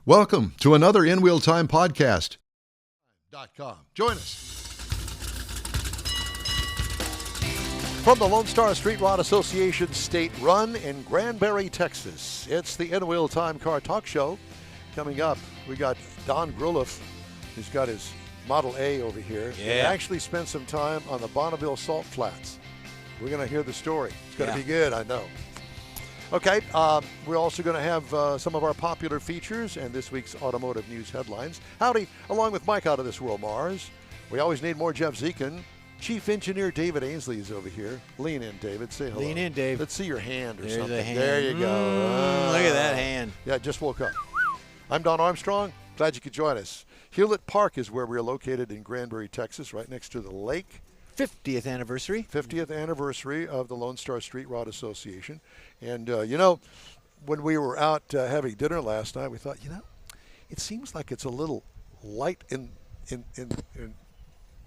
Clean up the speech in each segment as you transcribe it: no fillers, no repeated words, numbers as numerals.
Welcome to another InWheelTime podcast. Join us. From the Lone Star Street Rod Association State Run in Granbury, Texas, it's the InWheelTime Car Talk Show. Coming up, we got Don Grouleff, who's got his Model A over here. Yeah. He actually spent some time on the Bonneville Salt Flats. We're going to hear the story. It's going to be good, I know. Okay, we're also going to have some of our popular features and this week's automotive news headlines. Howdy, along with Mike out of this world, Mars. We always need more Jeff Zekin. Chief Engineer David Ainsley is over here. Lean in, David. Say hello. Lean in, Dave. Let's see your hand or There's something. a hand. There you go. Look at that hand. Yeah, just woke up. I'm Don Armstrong. Glad you could join us. Hewlett Park is where we're located in Granbury, Texas, right next to the lake. 50th anniversary. 50th anniversary of the Lone Star Street Rod Association. And, when we were out having dinner last night, we thought, it seems like it's a little light in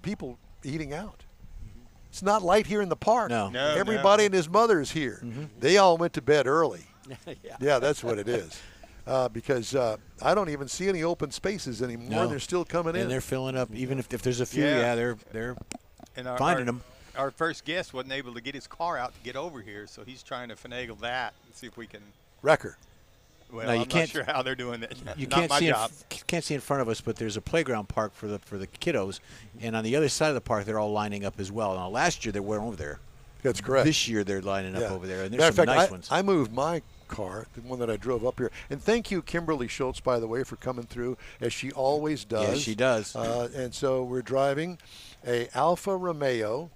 people eating out. It's not light here in the park. No. Everybody and his mother is here. Mm-hmm. They all went to bed early. Yeah. Yeah, that's what it is. Because I don't even see any open spaces anymore. No. They're still coming in. And they're filling up. Even if there's a few, they're And finding them. Our first guest wasn't able to get his car out to get over here, so he's trying to finagle that and see if we can. Wrecker. Well, No, you I'm can't- not sure how they're doing that. You Not can't my see job. can't see in front of us, but there's a playground park for the kiddos, and on the other side of the park they're all lining up as well. Now last year they weren't over there. That's correct. This year they're lining up over there, and Matter there's of some fact, nice ones. I moved my car, the one that I drove up here. And thank you, Kimberly Schultz, by the way, for coming through, as she always does. Yes, she does. And so we're driving a Alfa Romeo.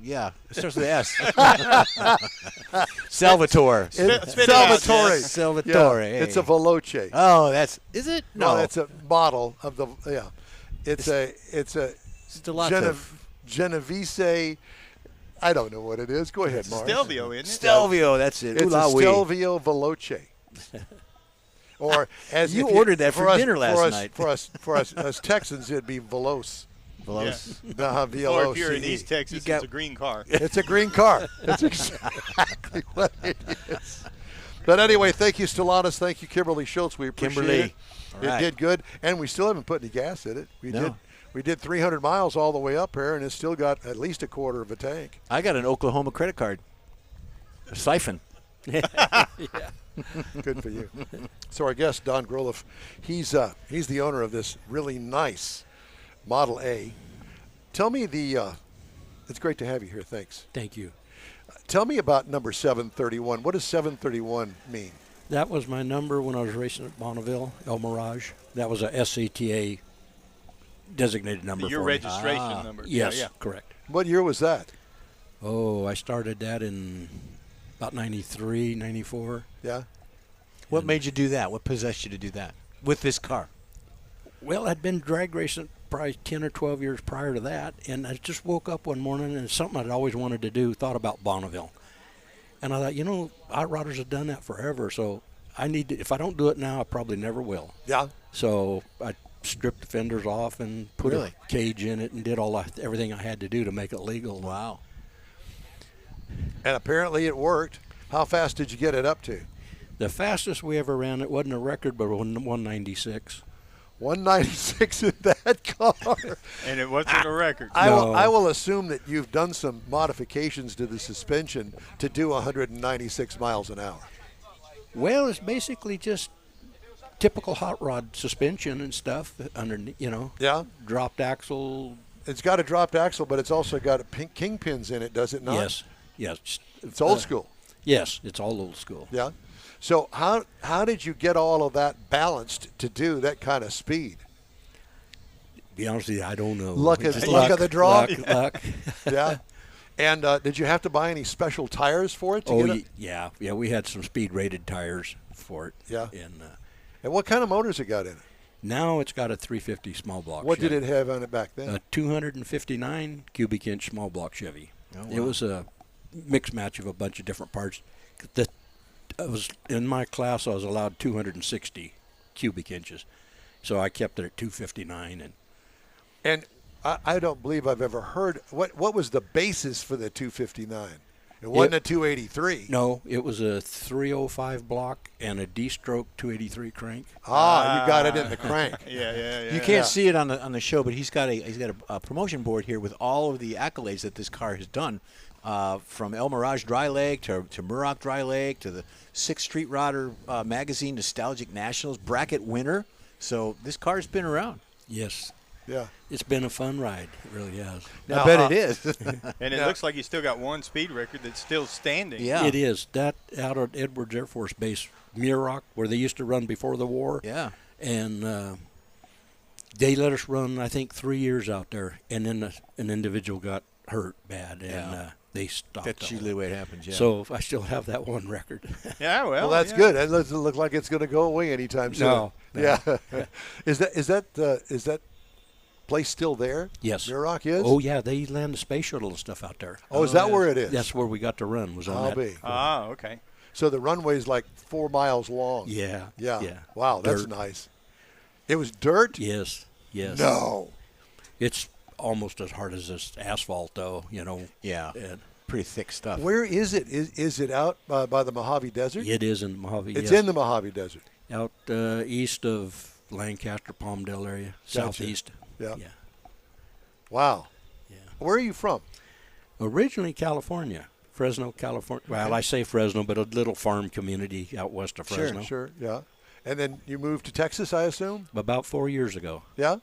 Yeah, it starts with S. Salvatore. Spit it out, Salvatore. Jess. Salvatore. Yeah, it's a Veloce. Oh, is it? No, that's a model of the, It's a Stellato. Genovese. I don't know what it is. Go ahead, Mark. Stelvio, isn't it? Stelvio, that's it. It's Ooh la a wee. Stelvio Veloce. Or as You if ordered that for us- dinner last night. For us Texans, it'd be Veloce. Veloce. Or if you're in VLOCE. East Texas, You got- it's a green car. It's a green car. That's exactly what it is. But anyway, thank you, Stellanos. Thank you, Kimberly Schultz. We appreciate Kimberly. it. All It right. did good, and we still haven't put any gas in it. We did 300 miles all the way up here, and it's still got at least a quarter of a tank. I got an Oklahoma credit card. A siphon. Good for you. So our guest, Don Grouleff, he's the owner of this really nice Model A. Tell me it's great to have you here. Thanks. Thank you. Tell me about number 731. What does 731 mean? That was my number when I was racing at Bonneville, El Mirage. That was a SATA designated number Your for me. registration number. Yes, Yeah. correct. What year was that? Oh, I started that in about 93, 94. Yeah. What made you do that? What possessed you to do that with this car? Well, I'd been drag racing probably 10 or 12 years prior to that, and I just woke up one morning and it's something I'd always wanted to do, thought about Bonneville. And I thought, hot rodders have done that forever, so I need to, if I don't do it now, I probably never will. Yeah. So I stripped the fenders off and put Really? a cage in it and did everything I had to do to make it legal. Wow. And apparently it worked. How fast did you get it up to? The fastest we ever ran, it wasn't a record, but 196. 196 in that car. And it wasn't a record. I will assume that you've done some modifications to the suspension to do 196 miles an hour. Well, it's basically just typical hot rod suspension and stuff underneath, Yeah. dropped axle. It's got a dropped axle, but it's also got kingpins in it, does it not? Yes. It's old school. Yes, it's all old school. Yeah. So how did you get all of that balanced to do that kind of speed? Be honest with you, I don't know. Luck of Just the draw? Luck. Yeah. And did you have to buy any special tires for it? To get it? Yeah. We had some speed-rated tires for it. Yeah. And what kind of motors it got in it? now it's got a 350 small block What Chevy. did it have on it back then? A 259 cubic inch small block Chevy. Oh, wow. It was a mixed match of a bunch of different parts. I was in my class. I was allowed 260 cubic inches, so I kept it at 259. And I don't believe I've ever heard what was the basis for the 259. It wasn't a 283. No, it was a 305 block and a D-stroke 283 crank. You got it in the crank. Yeah. You can't see it on the show, but he's got a promotion board here with all of the accolades that this car has done, from El Mirage Dry Lake to Muroc Dry Lake to the 6th Street Rodder Magazine Nostalgic Nationals bracket winner. So this car's been around. Yes. Yeah. It's been a fun ride. It really has. I bet it is. And it looks like you still got one speed record that's still standing. Yeah. It is. That out at Edwards Air Force Base, Muroc, where they used to run before the war. Yeah. And they let us run, I think, 3 years out there. And then an individual got hurt bad, and they stopped. That's usually the way it happens, yeah. So I still have that one record. Yeah, Well, that's good. It doesn't look like it's going to go away anytime soon. No. Yeah. Is that place still there? Yes. Muroc is? Oh, yeah. They land the space shuttle and stuff out there. Oh, is that where it is? That's where we got to run. Was on I'll that. be. Okay. So the runway's like 4 miles long. Yeah. Yeah. Yeah. Wow, that's Dirt. nice. It was dirt? Yes. Yes. No. It's almost as hard as this asphalt, though. Yeah. And Pretty thick stuff. Where is it? Is it out by the Mojave Desert? it is in Mojave. It's yes. in the Mojave Desert. Out east of Lancaster, Palmdale area, southeast. Yeah. Yeah. Wow. Yeah. Where are you from? Originally California, Fresno, California. Well, I say Fresno, but a little farm community out west of Fresno. Sure, yeah. And then you moved to Texas, I assume? About 4 years ago. Yeah?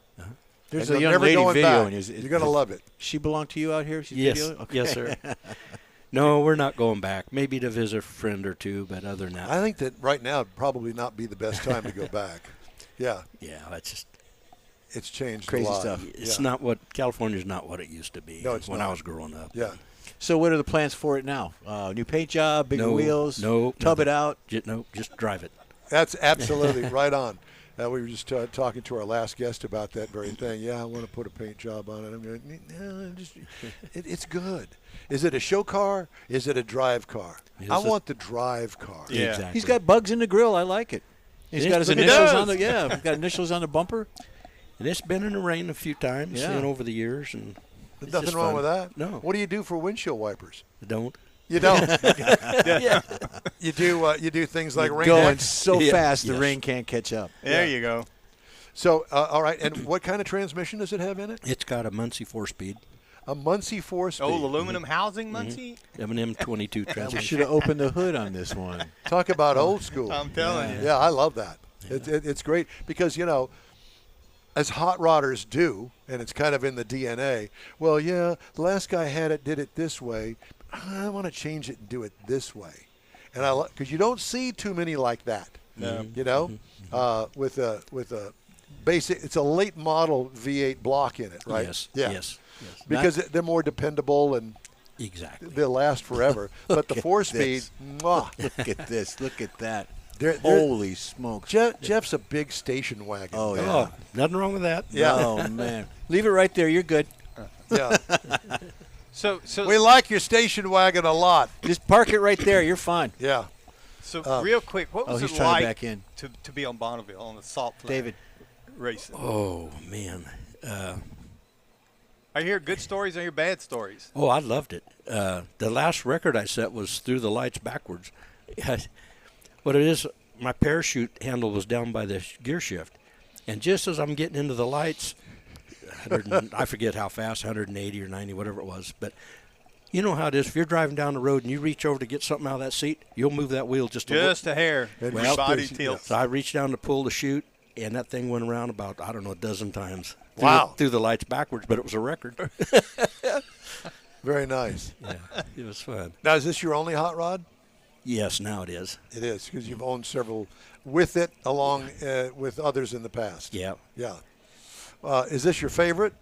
There's And a you're young never lady going video. back. And You're going to love it. She belong to you out here? She's Yes. video? Okay. Yes, sir. No, we're not going back. Maybe to visit a friend or two, but other than that. I think that right now would probably not be the best time to go back. Yeah. Yeah, that's just. It's changed Crazy a lot. stuff. It's Yeah. not what California's not what it used to be. No, it's when not. I was growing up. Yeah. So what are the plans for it now? New paint job, bigger No, wheels, no, tub nothing. it out? Just drive it. That's absolutely right on. We were just talking to our last guest about that very thing. Yeah, I want to put a paint job on it. I'm going, no, it's good. Is it a show car? Is it a drive car? I want the drive car. Yeah. Exactly. He's got bugs in the grill. I like it. He's got his It initials does. on the he's got initials on the bumper. And it's been in the rain a few times over the years, and There's it's nothing just wrong fun. with that. No. What do you do for windshield wipers? Don't. You don't. You do things like rain Going X. so Yeah. fast the Yes. rain can't catch up. There you go. So, all right. And what kind of transmission does it have in it? It's got a Muncie 4-speed, A Muncie 4-speed. Old aluminum housing, Muncie? an M22 We transmission. should have opened the hood on this one. Talk about old school. I'm telling you. Yeah, I love that. It's great because, as hot rodders do, and it's kind of in the DNA, well, yeah, the last guy did it this way. I want to change it and do it this way. And because you don't see too many like that. No. With a basic, it's a late model V8 block in it, right? Yes. Yeah. Yes. Because they're more dependable and Exactly. they'll last forever. But the at 4-speed, this. mwah. Look at this. Look at that. They're- Holy smokes. Jeff's a big station wagon. Oh, man. yeah. Oh, nothing wrong with that. Yeah. Oh, man. Leave it right there. You're good. Yeah. So We like your station wagon a lot. Just park it right there. You're fine. Yeah. real quick, what was he's it trying like to back in. to be on Bonneville on the Salt Flats David. racing? Oh, man. I hear good stories. I hear bad stories. Oh, I loved it. The last record I set was Through the Lights Backwards. What it is, my parachute handle was down by the gear shift. And just as I'm getting into the lights, I forget how fast, 180 or 90, whatever it was. But you know how it is. If you're driving down the road and you reach over to get something out of that seat, you'll move that wheel just a little. Just a hair. And Your well, body yeah. tilts. So I reached down to pull the chute, and that thing went around about, I don't know, a dozen times. Wow. Through the lights backwards, but it was a record. Very nice. Yeah, it was fun. Now, is this your only hot rod? Yes, now it is. It is, because you've owned several with it along with others in the past. Yeah. Yeah. Is this your favorite?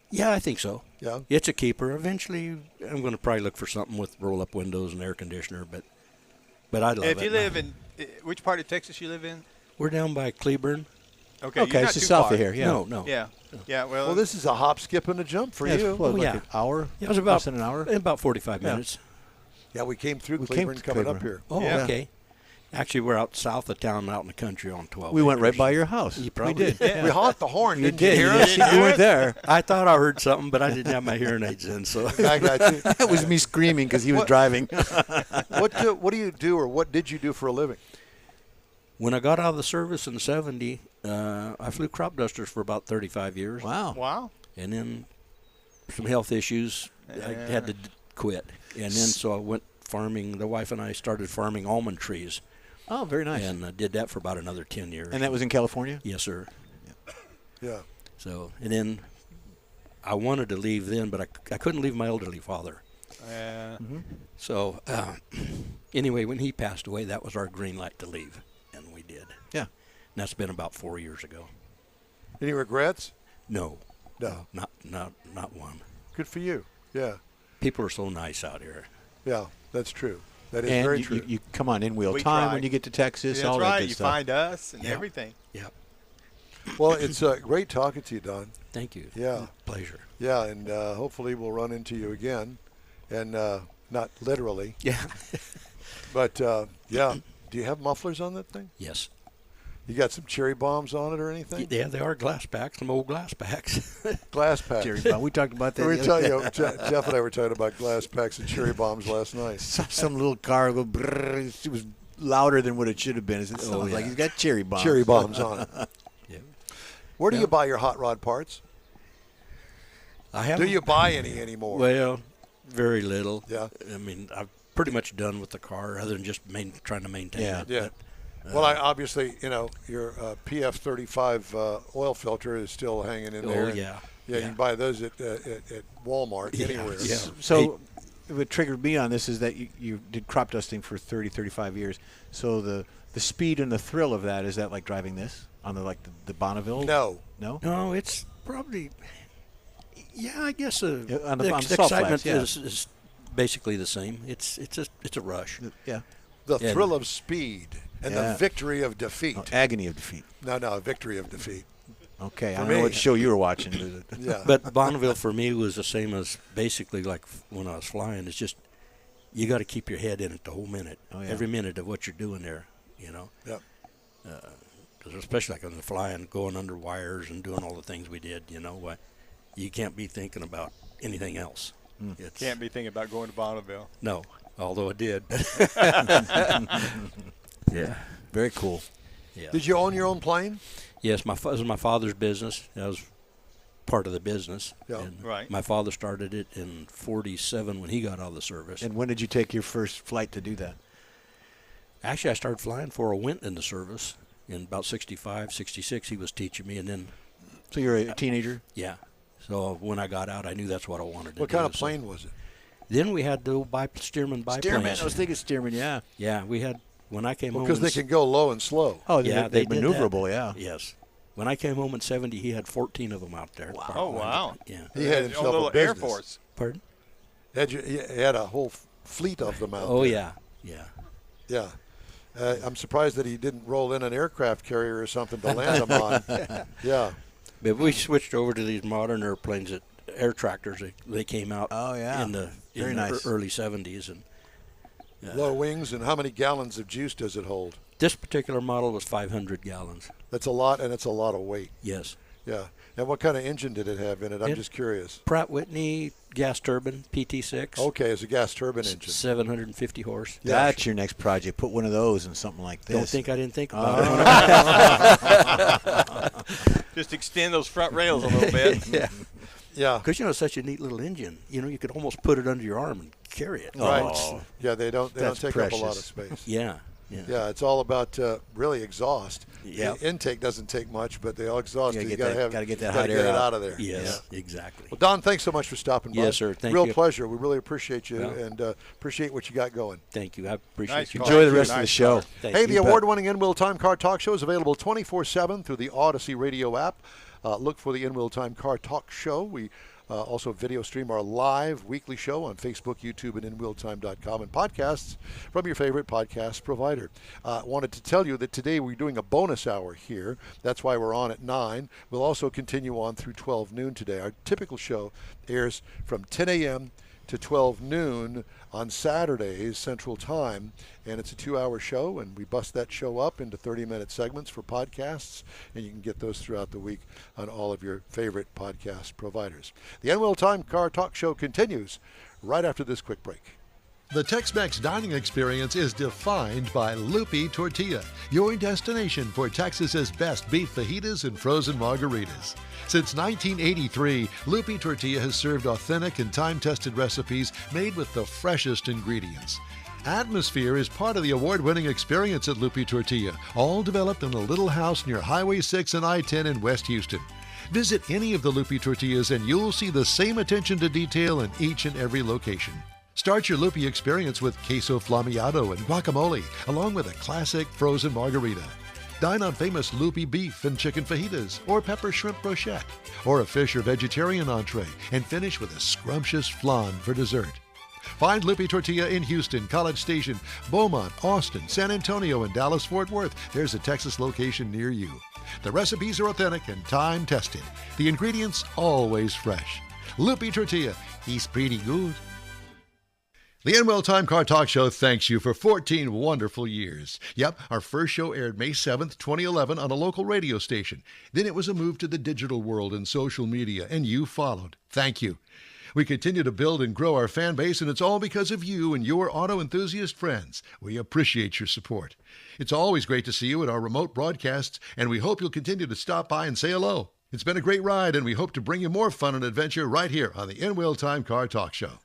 Yeah, I think so. Yeah. It's a keeper. Eventually, I'm going to probably look for something with roll-up windows and air conditioner, but I love it. If you live in which part of Texas you live in? We're down by Cleburne. Okay, Okay, you're it's not too just south far. of here. Yeah. No. Yeah, yeah. Well, Well, this is a hop, skip, and a jump for Yeah, you. what, like yeah. an hour? Yeah, it was about Less than an hour? About 45 Yeah. minutes. Yeah, we came through We Cleburne came coming to up here. Oh, Yeah. okay. Actually, we're out south of town, out in the country on 12. We went right acres. by your house. You probably we did. did. We honked the horn, You didn't did. you hear You us? did. You weren't there. I thought I heard something, but I didn't have my hearing aids in. So I got you. That was me screaming because he was driving. What do you do, or what did you do for a living? when I got out of the service in '70, I flew crop dusters for about 35 years. Wow. Wow. And then some health issues, I had to quit. And then so I went farming. The wife and I started farming almond trees. Oh, very nice. And I did that for about another 10 years. And that was in California? Yes, sir. Yeah. So, and then I wanted to leave then, but I couldn't leave my elderly father. So, anyway, when he passed away, that was our green light to leave, and we did. Yeah. And that's been about 4 years ago. Any regrets? No. No. Not one. Good for you. Yeah. People are so nice out here. Yeah, that's true. That is And very you, true. you come on We InWheelTime try. when you get to Texas. That's all that right. good You stuff. find us and Yeah. everything. Yep. Well, it's great talking to you, Don. Thank you. Yeah. Pleasure. Yeah, and hopefully we'll run into you again, and not literally, Yeah. but yeah. Do you have mufflers on that thing? Yes. You got some cherry bombs on it or anything? Yeah, they are glass packs, some old glass packs. Glass packs. Cherry bomb. We talked about that. We the tell other you, day. Jeff and I were talking about glass packs and cherry bombs last night. Some little car go brrr. It was louder than what it should have been. It sounds like he's got cherry bombs. Cherry bombs on it. Yeah. Where do you buy your hot rod parts? I have. Do you buy any anymore? Well, very little. Yeah. I mean, I'm pretty much done with the car, other than just trying to maintain Yeah. it. Yeah. Well, I obviously, your PF35 oil filter is still hanging in there. Oh, and, yeah. Yeah, you can buy those at Walmart, Yeah. anywhere. Yeah. So what triggered me on this is that you did crop dusting for 30, 35 years. So the speed and the thrill of that, is that like driving this on the Bonneville? No. No? No, it's probably. Yeah, I guess On the the salt excitement flats, yeah. is basically the same. It's a rush. Yeah. The Yeah. thrill of speed and Yeah. the victory of defeat. Oh, agony of defeat. No, victory of defeat. Okay. I For don't know me. what show you were watching. Yeah. But Bonneville for me was the same as basically like when I was flying. It's just you got to keep your head in it the whole minute, Oh, yeah. every minute of what you're doing there. Yep. Because especially like on the flying, going under wires and doing all the things we did, you can't be thinking about anything else. It's, Can't be thinking about going to Bonneville. No, although I did. Yeah. Very cool. Yeah. Did you own your own plane? Yes, it was my father's business. That was part of the business. Yeah. And Right. My father started it in '47 when he got out of the service. And when did you take your first flight to do that? Actually, I started flying before I went in the service. In about 65, 66, he was teaching me, and then, So you're a teenager? yeah. So when I got out, I knew that's what I wanted to What do. kind of So plane was it? then we had the old Stearman biplanes. Stearman. I was thinking Stearman, yeah. Yeah, we had, when I came home. Because they can go low and slow. Oh, Yeah, they're they did that. maneuverable, yeah. Yes. When I came home in '70, he had 14 of them out there. Wow. Oh, wow. Yeah. He had His himself own little a business. Air Force. Pardon? He had a whole fleet of them out Oh, there. yeah. Yeah. Yeah. I'm surprised that he didn't roll in an aircraft carrier or something to land them on. Yeah. But we switched over to these modern airplanes, air tractors. They came out Oh, yeah. in the Very nice. early '70s. And Low wings, and how many gallons of juice does it hold? this particular model was 500 gallons. That's a lot, and it's a lot of weight. Yes. Yeah. And what kind of engine did it have in it? I'm It- just curious. Pratt Whitney gas turbine, PT6. Okay, it's a gas turbine engine. 750 horse. Yeah. That's your next project. Put one of those in something like this. Don't think I didn't think about it. Just extend those front rails a little bit. Yeah. Yeah. Because, it's such a neat little engine. You could almost put it under your arm and carry it. Right. Oh. Yeah, they don't That's take up a lot of precious. space. Yeah. Yeah. Yeah, it's all about really exhaust. Yeah. The intake doesn't take much, but the exhaust You gotta you get that- gotta get that hot get air it out. out of there. Yes, exactly. Well, Don, thanks so much for stopping by. Yes, sir. Thank Real you. pleasure. We really appreciate you Yeah. and appreciate what you got going. Thank you. I appreciate Nice you. car. Enjoy the Thank you. rest of the Nice show. car. Thank Hey, you. the bet. award-winning InWheelTime Car Talk Show is available 24/7 through the Odyssey radio app. Look for the InWheelTime Car Talk Show. We also video stream our live weekly show on Facebook, YouTube, and InWheelTime.com, and podcasts from your favorite podcast provider. Wanted to tell you that today we're doing a bonus hour here. That's why we're on at 9. We'll also continue on through 12 noon today. Our typical show airs from 10 a.m. to 12 noon on Saturdays Central Time, and it's a 2-hour show, and we bust that show up into 30-minute segments for podcasts, and you can get those throughout the week on all of your favorite podcast providers. The InWheelTime Car Talk Show continues right after this quick break. The Tex-Mex dining experience is defined by Lupi Tortilla, your destination for Texas's best beef fajitas and frozen margaritas. Since 1983, Lupi Tortilla has served authentic and time-tested recipes made with the freshest ingredients. Atmosphere is part of the award-winning experience at Lupi Tortilla, all developed in a little house near Highway 6 and I-10 in West Houston. Visit any of the Lupi Tortillas and you'll see the same attention to detail in each and every location. Start your Lupi experience with queso flameado and guacamole, along with a classic frozen margarita. Dine on famous Lupi beef and chicken fajitas, or pepper shrimp brochette, or a fish or vegetarian entree, and finish with a scrumptious flan for dessert. Find Lupi Tortilla in Houston, College Station, Beaumont, Austin, San Antonio, and Dallas-Fort Worth. There's a Texas location near you. The recipes are authentic and time-tested. The ingredients always fresh. Lupi Tortilla, he's pretty good. The InWheelTime Car Talk Show thanks you for 14 wonderful years. Yep, our first show aired May 7th, 2011 on a local radio station. Then it was a move to the digital world and social media, and you followed. Thank you. We continue to build and grow our fan base, and it's all because of you and your auto enthusiast friends. We appreciate your support. It's always great to see you at our remote broadcasts, and we hope you'll continue to stop by and say hello. It's been a great ride, and we hope to bring you more fun and adventure right here on the InWheelTime Car Talk Show.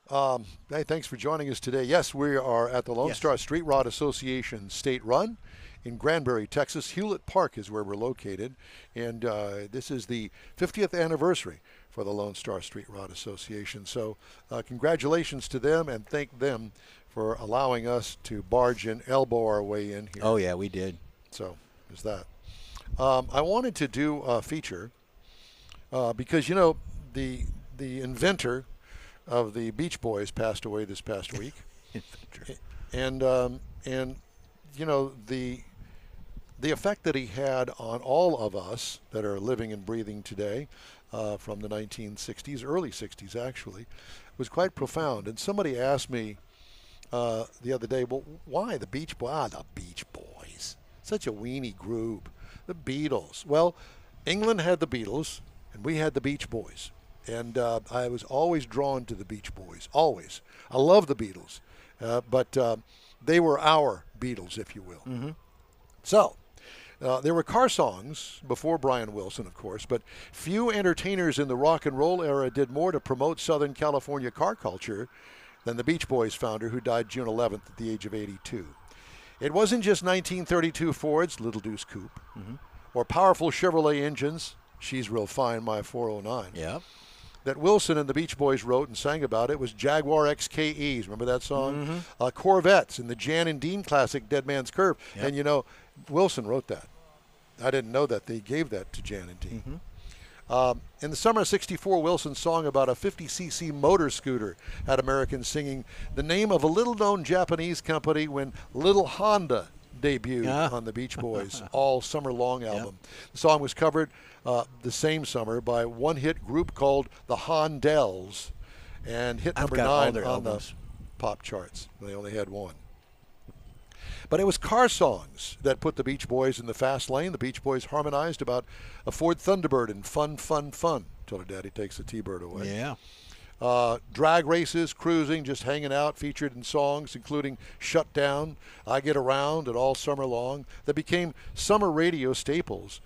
Hey, thanks for joining us today. Yes, we are at the Lone Star Street Rod Association State Run in Granbury, Texas. Hewlett Park is where we're located, and this is the 50th anniversary for the Lone Star Street Rod Association. So congratulations to them, and thank them for allowing us to barge in, elbow our way in here. Oh, yeah, we did. So there's that. I wanted to do a feature because, you know, the inventor of the Beach Boys passed away this past week. And you know, the effect that he had on all of us that are living and breathing today from the 1960s, early 60s actually, was quite profound. And somebody asked me the other day, well, why the Beach Boys? The Beach Boys. Such a weenie group. The Beatles. Well, England had the Beatles, and we had the Beach Boys. And I was always drawn to the Beach Boys, always. I love the Beatles, but they were our Beatles, if you will. Mm-hmm. So there were car songs before Brian Wilson, of course, but few entertainers in the rock and roll era did more to promote Southern California car culture than the Beach Boys founder, who died June 11th at the age of 82. It wasn't just 1932 Ford's Little Deuce Coupe, or powerful Chevrolet engines, She's Real Fine, My 409. Yeah. That Wilson and the Beach Boys wrote and sang about. It was Jaguar XKEs. Remember that song? Mm-hmm. Corvettes and the Jan and Dean classic Dead Man's Curve. Yep. And, you know, Wilson wrote that. I didn't know that. They gave that to Jan and Dean. Mm-hmm. In the summer of '64, Wilson's song about a 50cc motor scooter had Americans singing the name of a little-known Japanese company when Little Honda debuted on the Beach Boys' All Summer Long album. Yep. The song was covered the same summer by one-hit group called the Hondells and hit number 9 on the pop charts. They only had one. But it was car songs that put the Beach Boys in the fast lane. The Beach Boys harmonized about a Ford Thunderbird and fun, fun, fun till her daddy takes the T-Bird away. Yeah. Drag races, cruising, just hanging out, featured in songs including Shut Down, I Get Around, and All Summer Long, that became summer radio staples.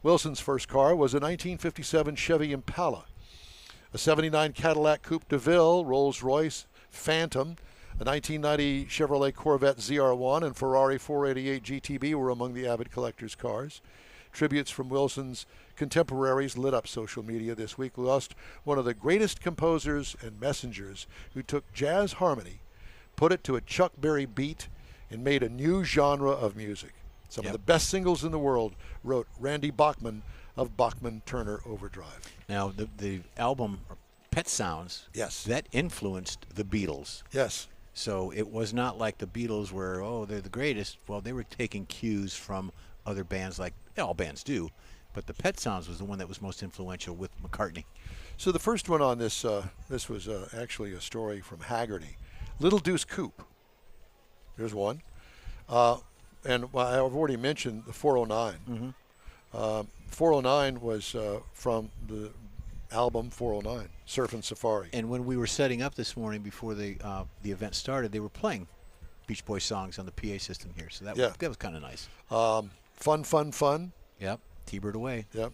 Wilson's first car was a 1957 Chevy Impala, a 79 Cadillac Coupe de Ville, Rolls-Royce Phantom, a 1990 Chevrolet Corvette ZR1, and Ferrari 488 GTB were among the avid collector's cars. Tributes from Wilson's contemporaries lit up social media this week. We lost one of the greatest composers and messengers who took jazz harmony, put it to a Chuck Berry beat, and made a new genre of music. Some of the best singles in the world wrote Randy Bachman of Bachman Turner Overdrive. Now, the album Pet Sounds, that influenced the Beatles. Yes. So it was not like the Beatles were, oh, they're the greatest. Well, they were taking cues from other bands, like all bands do, But the Pet Sounds was the one that was most influential with McCartney. So the first one on this, this was actually a story from Haggerty. Little Deuce Coupe. There's one. And I've already mentioned the 409. 409 was from the album 409, Surf and Safari. And when we were setting up this morning before the event started, they were playing Beach Boys songs on the PA system here. So that was kind of nice. Fun, Fun, Fun. Yep. T-Bird Away. Yep.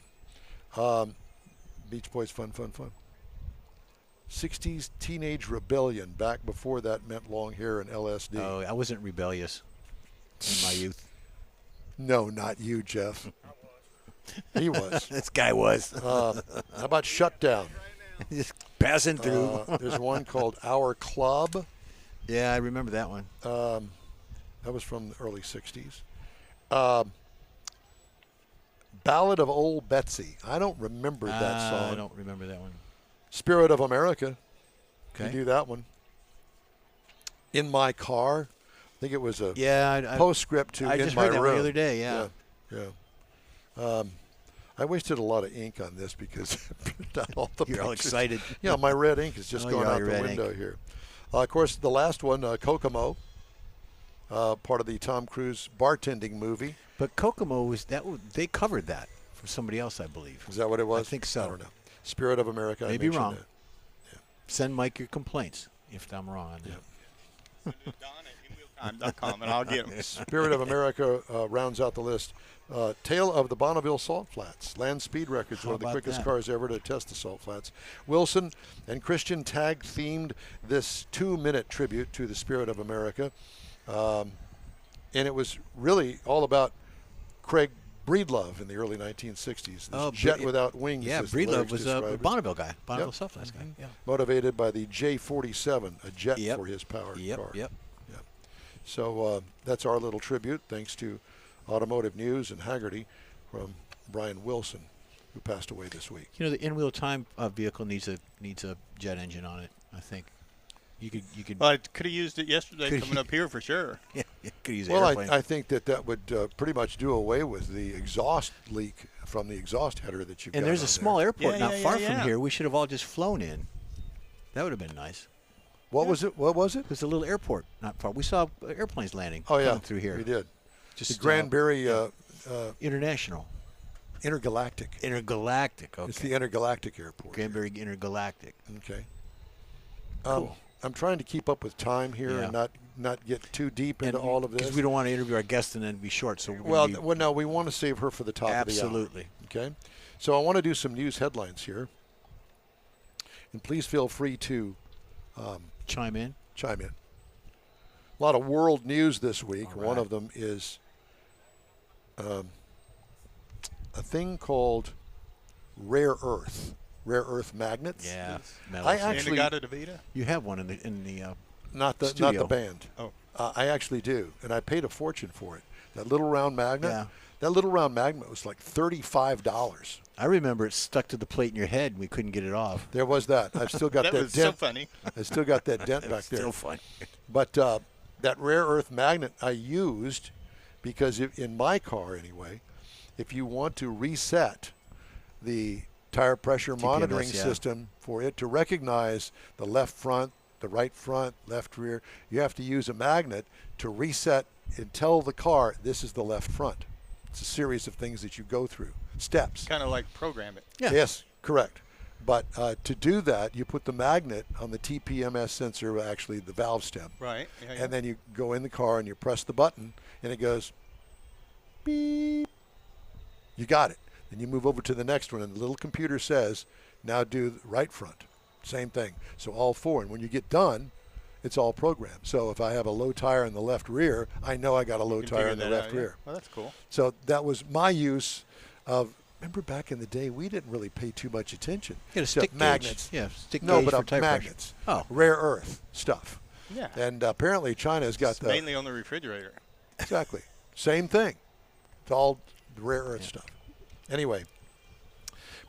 Beach Boys, Fun, Fun, Fun. 60s Teenage Rebellion. Back before that meant long hair and LSD. Oh, I wasn't rebellious in my youth. No, not you, Jeff. He was. This guy was. How about Shutdown? Just passing through. There's one called Our Club. Yeah, I remember that one. That was from the early 60s. Ballad of Old Betsy. I don't remember that song. I don't remember that one. Spirit of America. Okay. You do that one. In My Car. I think it was a I postscript to I In just My heard that Room. one the other day, yeah. I wasted a lot of ink on this because I printed out all the You're all pictures. excited. Yeah, my red ink is just going out the window here. Of course, the last one, Kokomo, part of the Tom Cruise bartending movie. But Kokomo they covered that for somebody else, I believe. Is that what it was? I think so. I don't know. Spirit of America. I Maybe mentioned wrong. that. Yeah. Send Mike your complaints if I'm wrong on that. Don@InWheelTime.com and I'll get them. Spirit of America rounds out the list. Tale of the Bonneville Salt Flats. Land Speed Records, one of the about quickest that? cars ever to test the Salt Flats. Wilson and Christian tag-themed this 2-minute tribute to the Spirit of America. And it was really all about Craig Breedlove in the early 1960s. This jet without wings. Yeah, as the Breedlove lyrics was describe a it. Bonneville guy, Bonneville Salt Flats guy. Yeah. Motivated by the J47, a jet for his powered car. Yep. So that's our little tribute, thanks to Automotive News and Haggerty from Brian Wilson, who passed away this week. You know, the InWheelTime vehicle needs a jet engine on it, I think. You could. Well, I could have used it yesterday coming up here for sure. Yeah, could use Well, airplane. I think that would pretty much do away with the exhaust leak from the exhaust header that you've got. And there's a on small there. airport not far yeah. from here. We should have all just flown in. That would have been nice. What was it? What was it? There's a little airport not far. We saw airplanes landing coming through here. We did. Just The Granbury International. Intergalactic. Intergalactic. Okay. It's the Intergalactic Airport. Granbury Intergalactic. Okay. Cool. I'm trying to keep up with time here and not get too deep into all of this. Because we don't want to interview our guest and then be short. So no, we want to save her for the top of the hour. Absolutely. Okay. So I want to do some news headlines here. And please feel free to chime in. A lot of world news this week. All right. One of them is a thing called rare earth magnets. Yeah. I actually Inagata You have one in the not the studio. band. Oh. I actually do, and I paid a fortune for it. That little round magnet. Yeah. That little round magnet was like $35. I remember it stuck to the plate in your head and we couldn't get it off. There was that. I've still got That that was dent. so funny. I still got that dent back there. Still fun. But that rare earth magnet I used because in my car anyway, if you want to reset the tire pressure monitoring system for it to recognize the left front, the right front, left rear, you have to use a magnet to reset and tell the car this is the left front. It's a series of things that you go through, steps. Kind of like program it. Yeah. Yes, correct. But to do that, you put the magnet on the TPMS sensor, actually the valve stem. Right. Yeah, And then you go in the car and you press the button, and it goes beep. You got it. Then you move over to the next one, and the little computer says, now do the right front. Same thing. So all four. And when you get done, it's all programmed. So if I have a low tire in the left rear, I know I got a low You can tire figure in the that left out, yeah. rear. Well, that's cool. So that was my use of. Remember back in the day, we didn't really pay too much attention. You got a to stick magnets. gauge. Yeah, stick No, gauge but for tire magnets. pressure. Oh. Rare earth stuff. Yeah. And apparently China's got It's the mainly on the refrigerator. exactly same thing. It's all rare earth stuff. Anyway,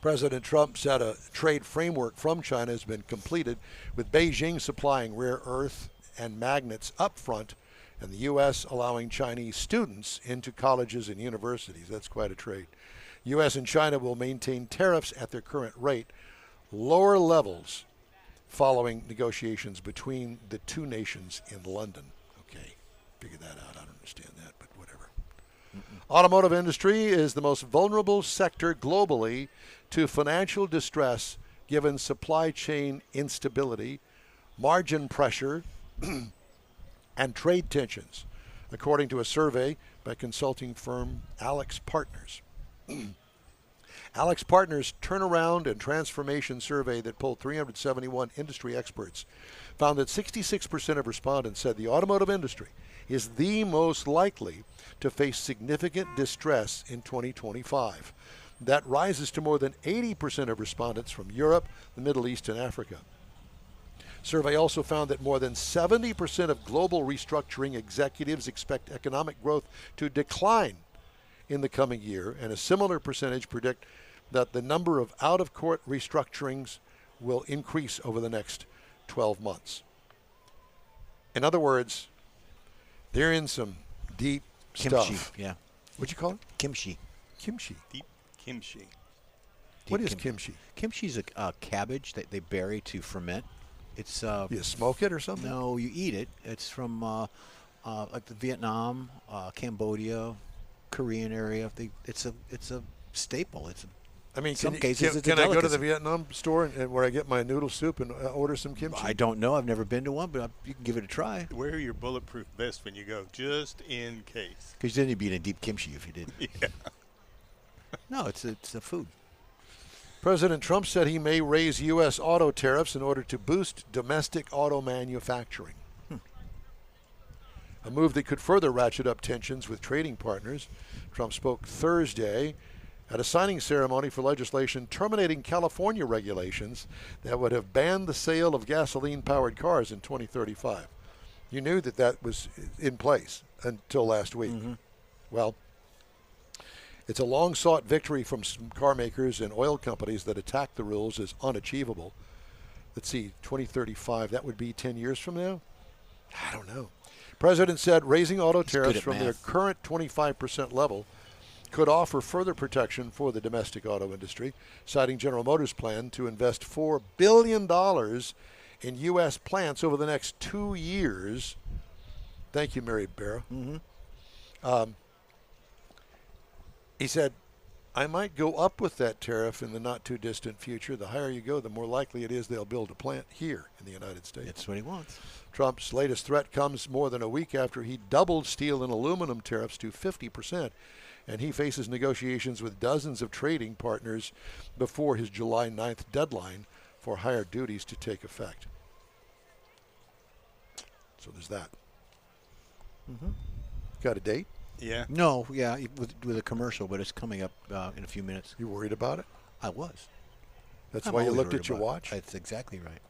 President Trump said a trade framework from China has been completed, with Beijing supplying rare earth and magnets up front, and the U.S. allowing Chinese students into colleges and universities. That's quite a trade. U.S. and China will maintain tariffs at their current rate, lower levels following negotiations between the two nations in London. Okay, figure that out. I don't understand that, but whatever. Automotive industry is the most vulnerable sector globally to financial distress given supply chain instability, margin pressure, and trade tensions, according to a survey by consulting firm AlixPartners. AlixPartners' turnaround and transformation survey that polled 371 industry experts found that 66% of respondents said the automotive industry is the most likely to face significant distress in 2025. That rises to more than 80% of respondents from Europe, the Middle East, and Africa. Survey also found that more than 70% of global restructuring executives expect economic growth to decline in the coming year, and a similar percentage predict that the number of out-of-court restructurings will increase over the next 12 months. In other words, they're in some deep Kimchi, stuff. yeah. What'd you call it? Kimchi. Kimchi. Deep kimchi. What is kimchi? Kimchi's a cabbage that they bury to ferment. It's You smoke it or something? no, you eat it. It's from like the Vietnam, Cambodia, Korean area. It's a staple. I mean, some can cases it's a I go to the delicacy. Vietnam store and where I get my noodle soup and order some kimchi? I don't know. I've never been to one, but you can give it a try. Wear your bulletproof vest when you go, just in case. Because then you'd be in a deep kimchi if you did. Yeah. No, it's a food. President Trump said he may raise U.S. auto tariffs in order to boost domestic auto manufacturing. A move that could further ratchet up tensions with trading partners. Trump spoke Thursday at a signing ceremony for legislation terminating California regulations that would have banned the sale of gasoline-powered cars in 2035. You knew that was in place until last week. Well, it's a long-sought victory from some car makers and oil companies that attack the rules as unachievable. Let's see, 2035, that would be 10 years from now? I don't know. President said raising auto tariffs from their current 25% level could offer further protection for the domestic auto industry, citing General Motors' plan to invest $4 billion in U.S. plants over the next 2 years. Thank you, Mary Barra. He said, I might go up with that tariff in the not-too-distant future. The higher you go, the more likely it is they'll build a plant here in the United States. That's what he wants. Trump's latest threat comes more than a week after he doubled steel and aluminum tariffs to 50%, and he faces negotiations with dozens of trading partners before his July 9th deadline for higher duties to take effect. So there's that. Got a date? Yeah. No, yeah, with a commercial, but it's coming up in a few minutes. You worried about it? I was. That's I'm why you always looked worried at your about it. watch? That's exactly right.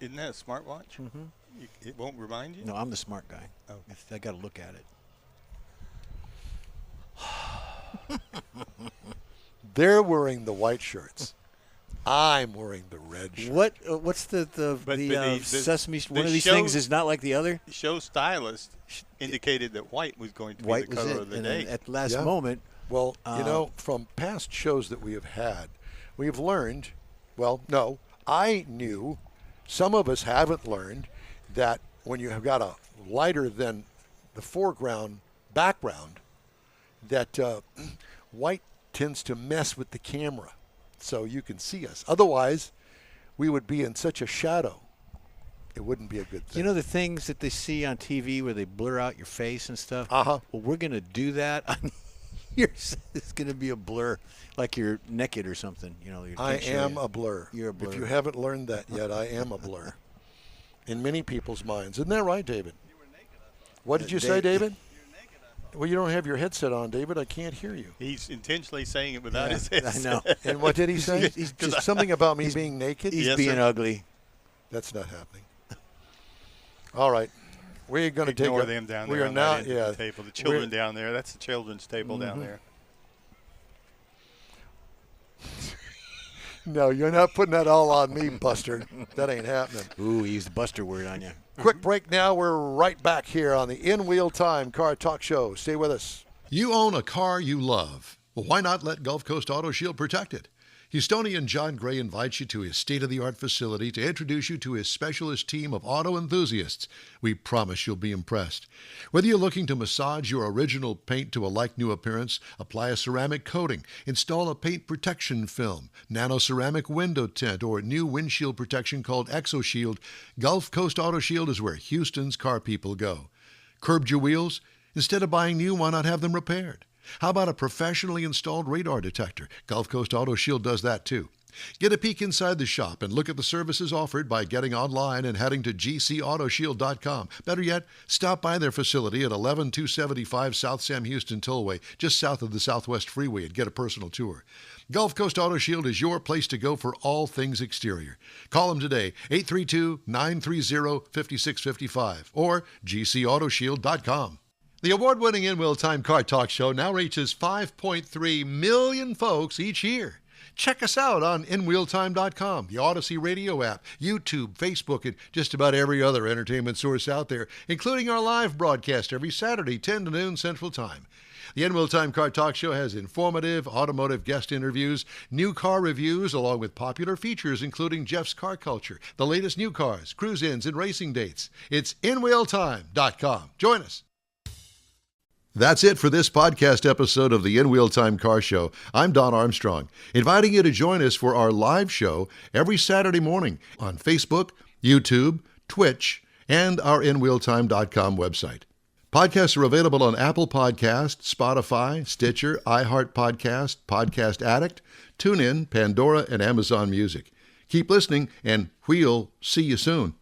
Isn't that a smartwatch? It won't remind you? No, I'm the smart guy. Oh. I got to look at it. They're wearing the white shirts. I'm wearing the red shirt. What's the sesame? the One of these show- things is not like the other. The show stylist indicated that white was going to White be the was color it, of the and day. then at the last Yeah. moment, Well, you know, from past shows that we have had, we've learned, well, no, I knew, some of us haven't learned, that when you have got a lighter than the foreground background, that white tends to mess with the camera so you can see us. Otherwise, we would be in such a shadow. It wouldn't be a good thing. you know the things that they see on TV where they blur out your face and stuff? Uh-huh. Well, we're going to do that on yours. It's going to be a blur, like you're naked or something. You know, I am a blur. You're a blur. If you haven't learned that yet, I am a blur. In many people's minds. Isn't that right, David? What did you say, David? Well, you don't have your headset on, David. I can't hear you. He's intentionally saying it without his headset. I know. And what did he say? He's Just something about me being naked? He's Yes, being sir. ugly. That's not happening. All right. We're going to take Ignore them down there. We are on now, that end of yeah. the table. The children down there. That's the children's table down there. No, you're not putting that all on me, Buster. That ain't happening. Ooh, he used the Buster word on you. Quick break now. We're right back here on the InWheelTime Car Talk Show. Stay with us. You own a car you love. Well, why not let Gulf Coast Auto Shield protect it? Houstonian John Gray invites you to his state-of-the-art facility to introduce you to his specialist team of auto enthusiasts. We promise you'll be impressed. Whether you're looking to massage your original paint to a like-new appearance, apply a ceramic coating, install a paint protection film, nano-ceramic window tint, or new windshield protection called ExoShield, Gulf Coast Auto Shield is where Houston's car people go. Curbed your wheels? Instead of buying new, why not have them repaired? How about a professionally installed radar detector? Gulf Coast Auto Shield does that too. Get a peek inside the shop and look at the services offered by getting online and heading to gcautoshield.com. Better yet, stop by their facility at 11275 South Sam Houston Tollway, just south of the Southwest Freeway, and get a personal tour. Gulf Coast Auto Shield is your place to go for all things exterior. Call them today, 832-930-5655 or gcautoshield.com. The award-winning InWheelTime Car Talk Show now reaches 5.3 million folks each year. Check us out on InWheelTime.com, the Odyssey Radio app, YouTube, Facebook, and just about every other entertainment source out there, including our live broadcast every Saturday, 10 to noon Central Time. The InWheelTime Car Talk Show has informative automotive guest interviews, new car reviews, along with popular features including Jeff's Car Culture, the latest new cars, cruise-ins, and racing dates. It's InWheelTime.com. Join us. That's it for this podcast episode of the InWheelTime Car Show. I'm Don Armstrong, inviting you to join us for our live show every Saturday morning on Facebook, YouTube, Twitch, and our InWheelTime.com website. Podcasts are available on Apple Podcasts, Spotify, Stitcher, iHeart Podcast, Podcast Addict, TuneIn, Pandora, and Amazon Music. Keep listening, and we'll see you soon.